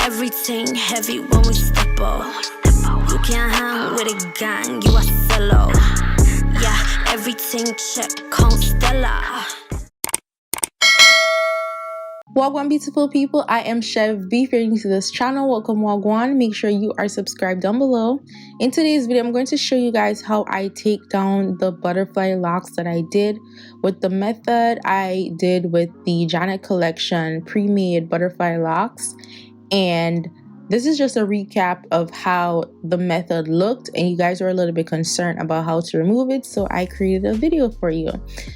Everything heavy when we step up. You can't hang with a gang, you a solo. Yeah, everything check, Constella. Wagwan beautiful people, I am Chef B. If you're new to this channel, welcome Wagwan. Make sure you are subscribed down below. In today's video, I'm going to show you guys how I take down the butterfly locks that I did with the method I did with the Janet Collection pre-made butterfly locks. And this is just a recap of how the method looked, and you guys were a little bit concerned about how to remove it, so I created a video for you.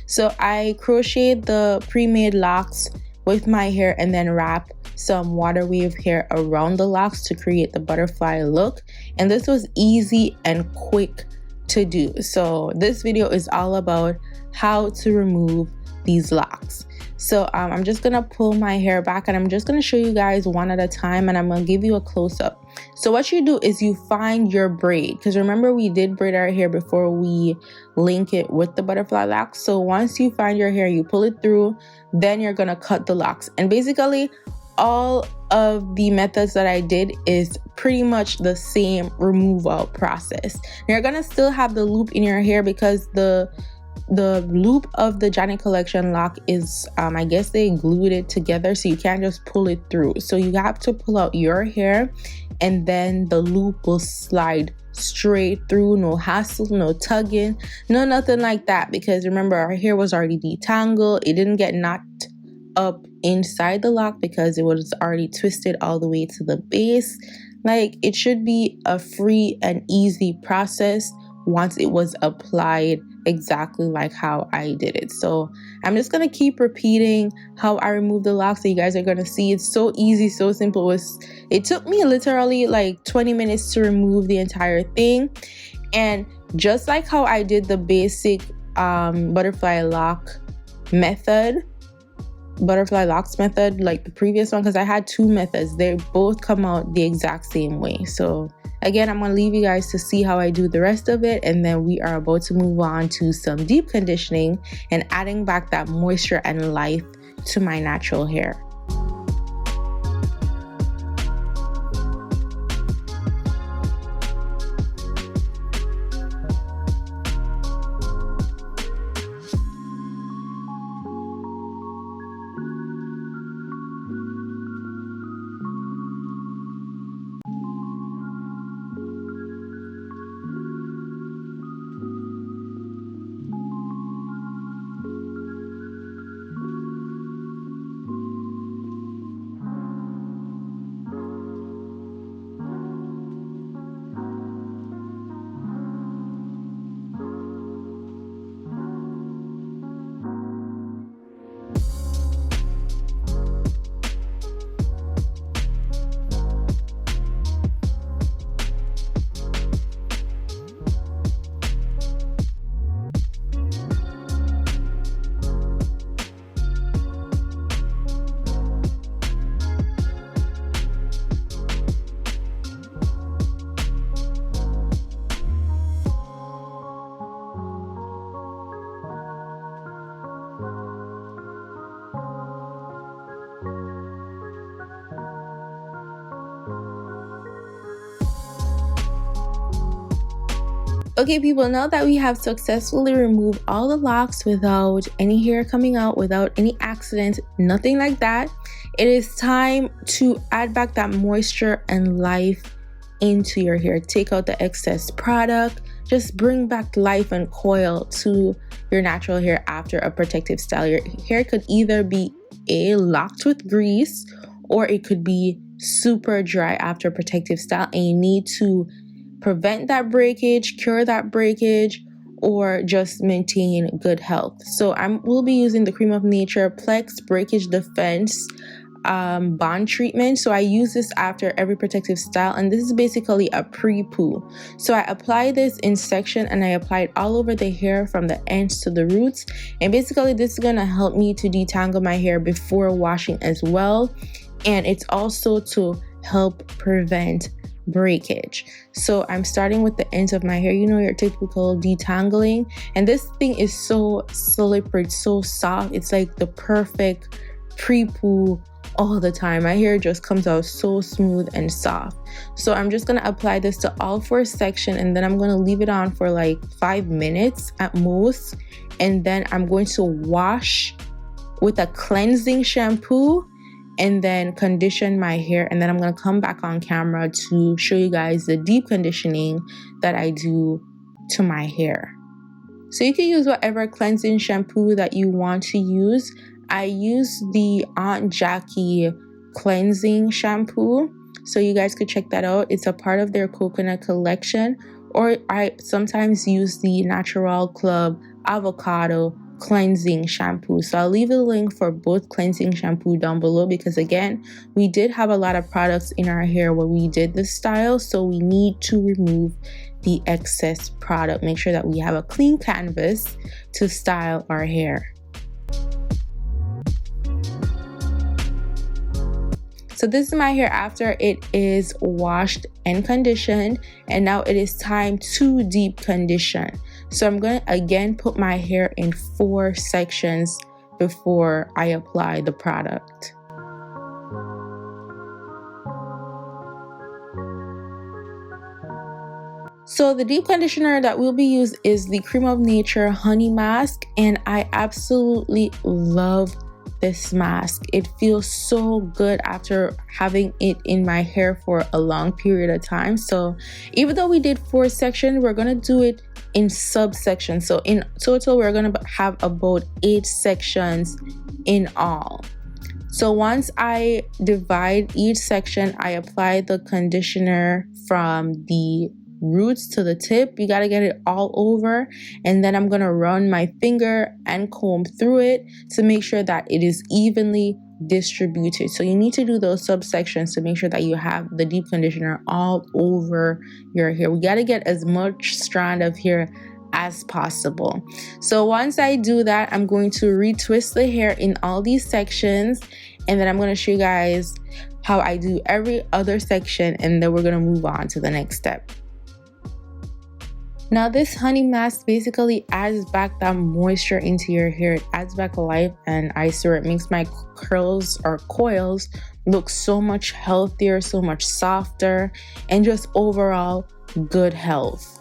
So I crocheted the pre-made locks with my hair and then wrap some water wave hair around the locks to create the butterfly look, and this was easy and quick to do. So this video is all about how to remove these locks. So I'm just gonna pull my hair back and I'm just gonna show you guys one at a time, and I'm gonna give you a close-up. So what you do is you find your braid, because remember we did braid our hair before we link it with the butterfly locks. So once you find your hair, you pull it through, then you're gonna cut the locks. And basically all of the methods that I did is pretty much the same removal process. You're gonna still have the loop in your hair because the loop of the Janet Collection lock is I guess they glued it together, so you can't just pull it through. So you have to pull out your hair and then the loop will slide straight through. No hassle, no tugging, no nothing like that, because remember our hair was already detangled. It didn't get knocked up inside the lock because it was already twisted all the way to the base. Like, it should be a free and easy process once it was applied exactly like how I did it. So I'm just gonna keep repeating how I removed the locks so you guys are gonna see. It's so easy, so simple. It took me literally like 20 minutes to remove the entire thing. And just like how I did the basic butterfly locks method, like the previous one, because I had two methods, they both come out the exact same way. So again, I'm going to leave you guys to see how I do the rest of it, and then we are about to move on to some deep conditioning and adding back that moisture and life to my natural hair. Okay people, now that we have successfully removed all the locks without any hair coming out, without any accident, nothing like that, it is time to add back that moisture and life into your hair. Take out the excess product, just bring back life and coil to your natural hair after a protective style. Your hair could either be locked with grease, or it could be super dry after a protective style, and you need to prevent that breakage, cure that breakage, or just maintain good health. So we'll be using the Cream of Nature Plex Breakage Defense bond treatment. So I use this after every protective style, and this is basically a pre-poo. So I apply this in section, and I apply it all over the hair from the ends to the roots, and basically this is gonna help me to detangle my hair before washing as well, and it's also to help prevent breakage. So I'm starting with the ends of my hair, you know, your typical detangling, and this thing is so slippery, it's so soft. It's like the perfect pre-poo all the time. My hair just comes out so smooth and soft. So I'm just gonna apply this to all 4 sections, and then I'm gonna leave it on for like 5 minutes at most, and then I'm going to wash with a cleansing shampoo and then condition my hair, and then I'm gonna come back on camera to show you guys the deep conditioning that I do to my hair. So you can use whatever cleansing shampoo that you want to use. I use the Aunt Jackie cleansing shampoo, so you guys could check that out. It's a part of their coconut collection, or I sometimes use the Natural Club avocado cleansing shampoo. So I'll leave a link for both cleansing shampoo down below, because again, we did have a lot of products in our hair where we did this style, so we need to remove the excess product. Make sure that we have a clean canvas to style our hair. So this is my hair after it is washed and conditioned, and now it is time to deep condition. So I'm going to again put my hair in 4 sections before I apply the product. So the deep conditioner that will be used is the Cream of Nature Honey Mask, and I absolutely love this mask. It feels so good after having it in my hair for a long period of time. So even though we did 4 sections, we're gonna do it in subsections. So in total, we're gonna have about 8 sections in all. So once I divide each section, I apply the conditioner from the roots to the tip. You got to get it all over, and then I'm going to run my finger and comb through it to make sure that it is evenly distributed. So you need to do those subsections to make sure that you have the deep conditioner all over your hair. We got to get as much strand of hair as possible. So once I do that, I'm going to retwist the hair in all these sections, and then I'm going to show you guys how I do every other section, and then we're going to move on to the next step. Now this honey mask basically adds back that moisture into your hair. It adds back life, and I swear it makes my curls or coils look so much healthier, so much softer, and just overall good health.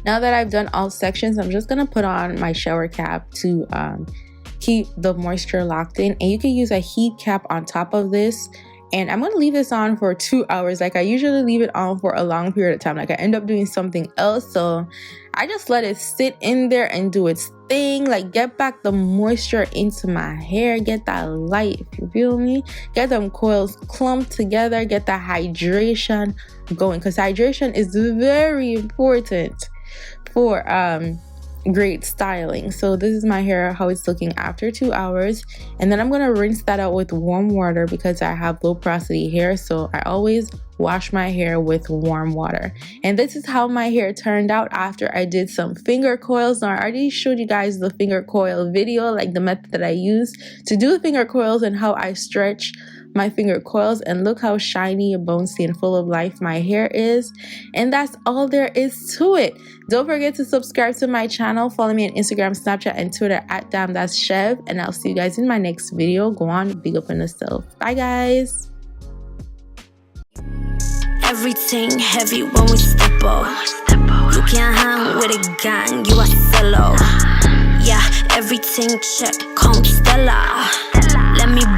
Now that I've done all sections, I'm just gonna put on my shower cap to keep the moisture locked in, and you can use a heat cap on top of this. And I'm gonna leave this on for 2 hours. Like I usually leave it on for a long period of time. Like I end up doing something else, so I just let it sit in there and do its thing. Like get back the moisture into my hair, get that light, if you feel me, get them coils clumped together, get that hydration going, because hydration is very important for great styling. So this is my hair, how it's looking after 2 hours, and then I'm gonna rinse that out with warm water because I have low porosity hair, so I always wash my hair with warm water. And this is how my hair turned out after I did some finger coils. Now I already showed you guys the finger coil video, like the method that I use to do the finger coils and how I stretch my finger coils, and look how shiny, bouncy, and full of life my hair is. And that's all there is to it. Don't forget to subscribe to my channel, follow me on Instagram, Snapchat, and Twitter at damnthatschev, and I'll see you guys in my next video. Go on, big up on yourself. Bye guys. Everything heavy when we step up. You can't hang with a gang, you a solo. Yeah, everything check, count Stella. Let me